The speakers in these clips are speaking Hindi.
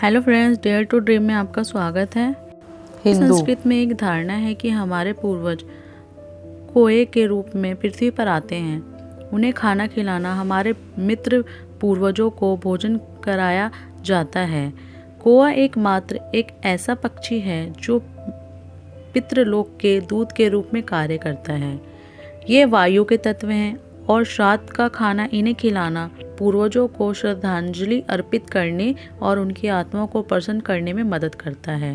Hello friends, dare to dream में आपका स्वागत है। संस्कृत में एक धारणा है कि हमारे पूर्वज कोए के रूप में पृथ्वी पर आते हैं। उन्हें खाना खिलाना, हमारे मित्र पूर्वजों को भोजन कराया जाता है। कोआ एकमात्र एक ऐसा पक्षी है जो पितृलोक के दूत के रूप में कार्य करता है। ये वायु के तत्व हैं और श्राद्ध का खाना इन्हें खिलाना पूर्वजों को श्रद्धांजलि अर्पित करने और उनकी आत्मा को प्रसन्न करने में मदद करता है।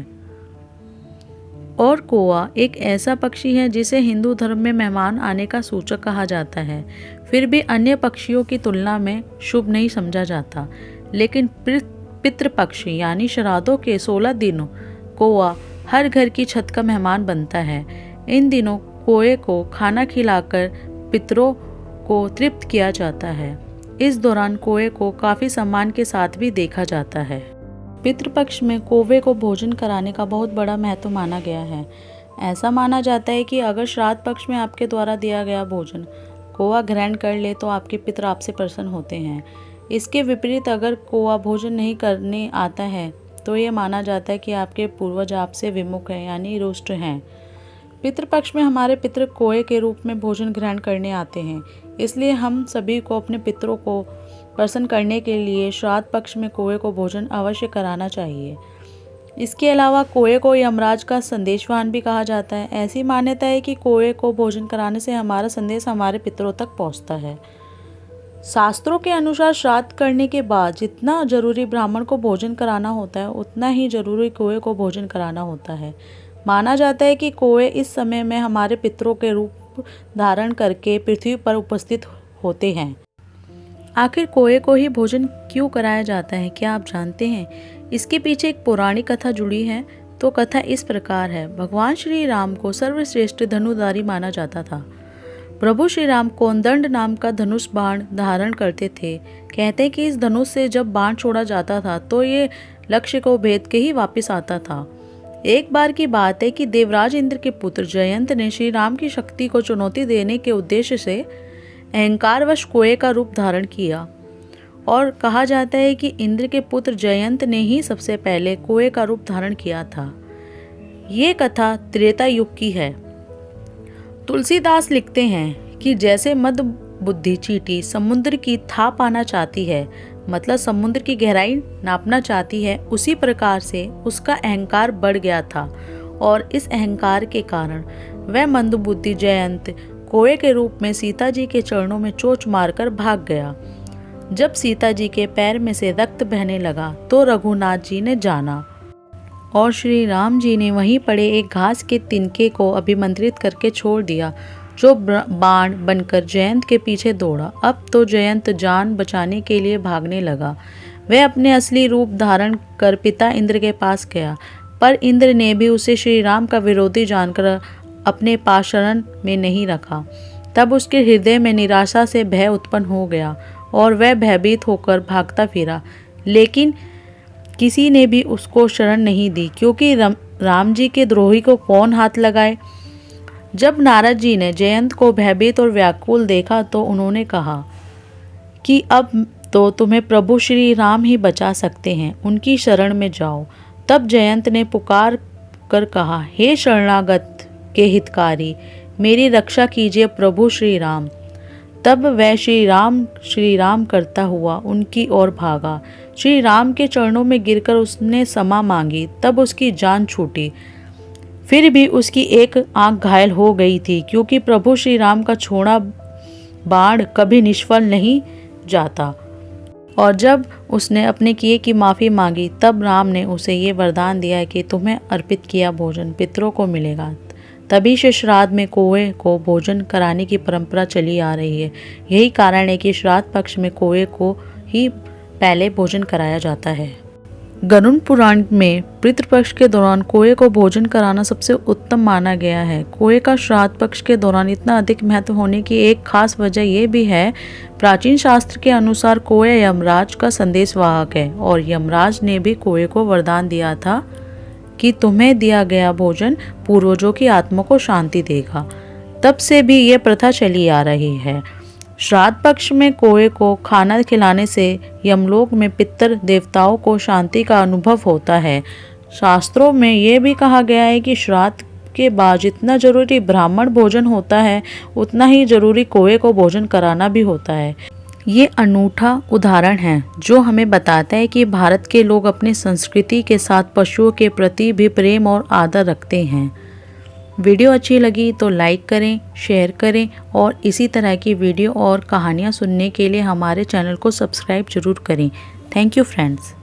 और कोआ एक ऐसा पक्षी है जिसे हिंदू धर्म में मेहमान आने का सूचक कहा जाता है। फिर भी अन्य पक्षियों की तुलना में शुभ नहीं समझा जाता। लेकिन पितृपक्षी यानी श्राद्धों के 16 दिनों कोआ हर घर की छत का मेहमान बनता है। इन दिनों कोए को खाना खिलाकर पितरों को तृप्त किया जाता है। इस दौरान कोए को काफ़ी सम्मान के साथ भी देखा जाता है। पितृपक्ष में कौवे को भोजन कराने का बहुत बड़ा महत्व माना गया है। ऐसा माना जाता है कि अगर श्राद्ध पक्ष में आपके द्वारा दिया गया भोजन कौवा ग्रहण कर ले तो आपके पितर आपसे प्रसन्न होते हैं। इसके विपरीत अगर कौवा भोजन नहीं करने आता है तो ये माना जाता है कि आपके पूर्वज आपसे विमुख हैं यानी रुष्ट हैं। पितृपक्ष में हमारे पितर कोए के रूप में भोजन ग्रहण करने आते हैं, इसलिए हम सभी को अपने पितरों को प्रसन्न करने के लिए श्राद्ध पक्ष में कोए को भोजन अवश्य कराना चाहिए। इसके अलावा कोए को यमराज का संदेशवाहन भी कहा जाता है। ऐसी मान्यता है कि कोए को भोजन कराने से हमारा संदेश हमारे पितरों तक पहुंचता है। शास्त्रों के अनुसार श्राद्ध करने के बाद जितना जरूरी ब्राह्मण को भोजन कराना होता है उतना ही जरूरी कोए को भोजन कराना होता है। माना जाता है कि कोए इस समय में हमारे पितरों के रूप धारण करके पृथ्वी पर उपस्थित होते हैं। आखिर कोए को ही भोजन क्यों कराया जाता है, क्या आप जानते हैं? इसके पीछे एक पौराणिक कथा जुड़ी है। तो कथा इस प्रकार है। भगवान श्री राम को सर्वश्रेष्ठ धनुधारी माना जाता था। प्रभु श्री राम कोंदंड नाम का धनुष बाण धारण करते थे। कहते हैं कि इस धनुष से जब बाण छोड़ा जाता था तो ये लक्ष्य को भेद के ही वापस आता था। एक बार की बात है कि देवराज इंद्र के पुत्र जयंत ने श्री राम की शक्ति को चुनौती देने के उद्देश्य से अहंकारवश कोए का रूप धारण किया और कहा जाता है कि इंद्र के पुत्र जयंत ने ही सबसे पहले कोए का रूप धारण किया था। ये कथा त्रेता युग की है। तुलसीदास लिखते हैं कि जैसे मद बुद्धि चींटी समुद्र की था पाना चाहती है, मतलब समुद्र की गहराई नापना चाहती है, उसी प्रकार से उसका अहंकार बढ़ गया था और इस अहंकार के कारण वह मंदबुद्धि जयंत कोए के रूप में सीता जी के चरणों में चोंच मारकर भाग गया। जब सीता जी के पैर में से रक्त बहने लगा तो रघुनाथ जी ने जाना और श्री राम जी ने वहीं पड़े एक घास के तिनके को अभिमंत्रित करके छोड़ दिया, जो बाण बनकर जयंत के पीछे दौड़ा। अब तो जयंत जान बचाने के लिए भागने लगा। वह अपने असली रूप धारण कर पिता इंद्र के पास गया, पर इंद्र ने भी उसे श्री राम का विरोधी जानकर अपने पास शरण में नहीं रखा। तब उसके हृदय में निराशा से भय उत्पन्न हो गया और वह भयभीत होकर भागता फिरा, लेकिन किसी ने भी उसको शरण नहीं दी, क्योंकि राम जी के द्रोही को कौन हाथ लगाए। जब नारद जी ने जयंत को भयभीत और व्याकुल देखा तो उन्होंने कहा कि अब तो तुम्हें प्रभु श्री राम ही बचा सकते हैं, उनकी शरण में जाओ। तब जयंत ने पुकार कर कहा, हे शरणागत के हितकारी, मेरी रक्षा कीजिए प्रभु श्री राम। तब वह श्री राम करता हुआ उनकी ओर भागा। श्री राम के चरणों में गिरकर उसने क्षमा मांगी। तब उसकी जान छूटी। फिर भी उसकी एक आंख घायल हो गई थी, क्योंकि प्रभु श्री राम का छोड़ा बाण कभी निष्फल नहीं जाता। और जब उसने अपने किए की माफ़ी मांगी तब राम ने उसे ये वरदान दिया है कि तुम्हें अर्पित किया भोजन पितरों को मिलेगा। तभी से श्राद्ध में कोए को भोजन कराने की परंपरा चली आ रही है। यही कारण है कि श्राद्ध पक्ष में कोए को ही पहले भोजन कराया जाता है। गरुड़ पुराण में पितृपक्ष के दौरान कोए को भोजन कराना सबसे उत्तम माना गया है। कोए का श्राद्ध पक्ष के दौरान इतना अधिक महत्व होने की एक खास वजह यह भी है, प्राचीन शास्त्र के अनुसार कोए यमराज का संदेशवाहक है और यमराज ने भी कोए को वरदान दिया था कि तुम्हें दिया गया भोजन पूर्वजों की आत्मा को शांति देगा। तब से भी ये प्रथा चली आ रही है। श्राद्ध पक्ष में कौए को खाना खिलाने से यमलोक में पितर देवताओं को शांति का अनुभव होता है। शास्त्रों में ये भी कहा गया है कि श्राद्ध के बाद जितना जरूरी ब्राह्मण भोजन होता है उतना ही जरूरी कौए को भोजन कराना भी होता है। ये अनूठा उदाहरण है जो हमें बताता है कि भारत के लोग अपनी संस्कृति के साथ पशुओं के प्रति भी प्रेम और आदर रखते हैं। वीडियो अच्छी लगी तो लाइक करें, शेयर करें और इसी तरह की वीडियो और कहानियाँ सुनने के लिए हमारे चैनल को सब्सक्राइब जरूर करें। Thank you friends.